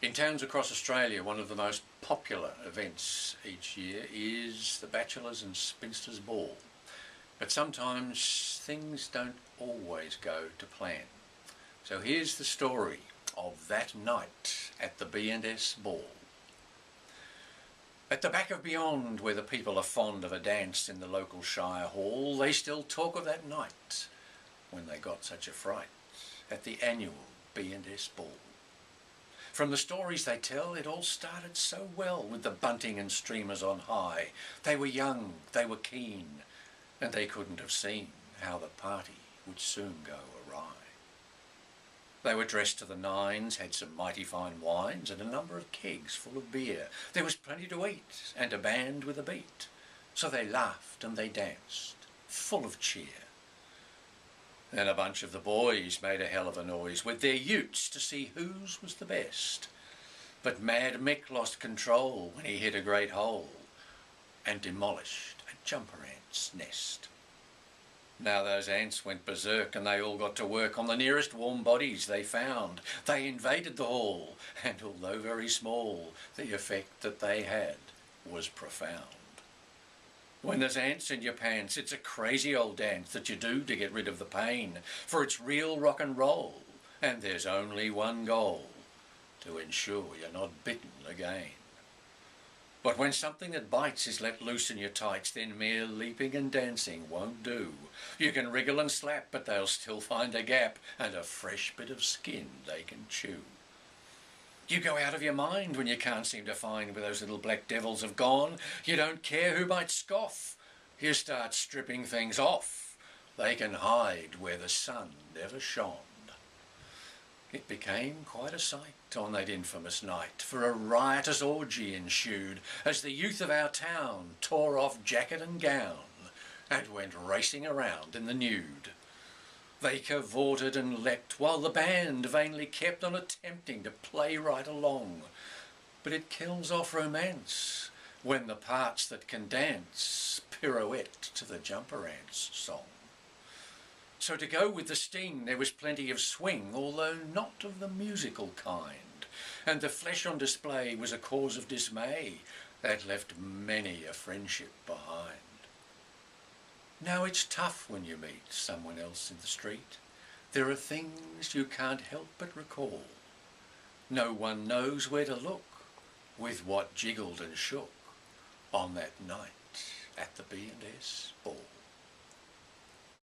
In towns across Australia, one of the most popular events each year is the Bachelors and Spinsters Ball. But sometimes things don't always go to plan. So here's the story of that night at the B&S Ball. At the back of beyond, where the people are fond of a dance in the local shire hall, they still talk of that night when they got such a fright at the annual B&S Ball. From the stories they tell, it all started so well with the bunting and streamers on high. They were young, they were keen, and they couldn't have seen how the party would soon go awry. They were dressed to the nines, had some mighty fine wines and a number of kegs full of beer. There was plenty to eat and a band with a beat. So they laughed and they danced, full of cheer. Then a bunch of the boys made a hell of a noise with their utes to see whose was the best. But Mad Mick lost control when he hit a great hole and demolished a jumper ant's nest. Now those ants went berserk and they all got to work on the nearest warm bodies they found. They invaded the hall, and although very small, the effect that they had was profound. When there's ants in your pants, it's a crazy old dance that you do to get rid of the pain, for it's real rock and roll, and there's only one goal: to ensure you're not bitten again. But when something that bites is let loose in your tights, then mere leaping and dancing won't do. You can wriggle and slap, but they'll still find a gap and a fresh bit of skin they can chew. You go out of your mind when you can't seem to find where those little black devils have gone. You don't care who might scoff. You start stripping things off. They can hide where the sun never shone. It became quite a sight on that infamous night, for a riotous orgy ensued as the youth of our town tore off jacket and gown and went racing around in the nude. They cavorted and leapt while the band vainly kept on attempting to play right along. But it kills off romance when the parts that can dance pirouette to the jumper ant's song. So to go with the sting there was plenty of swing, although not of the musical kind, and the flesh on display was a cause of dismay that left many a friendship behind. Now it's tough when you meet someone else in the street. There are things you can't help but recall. No one knows where to look with what jiggled and shook on that night at the B&S Ball.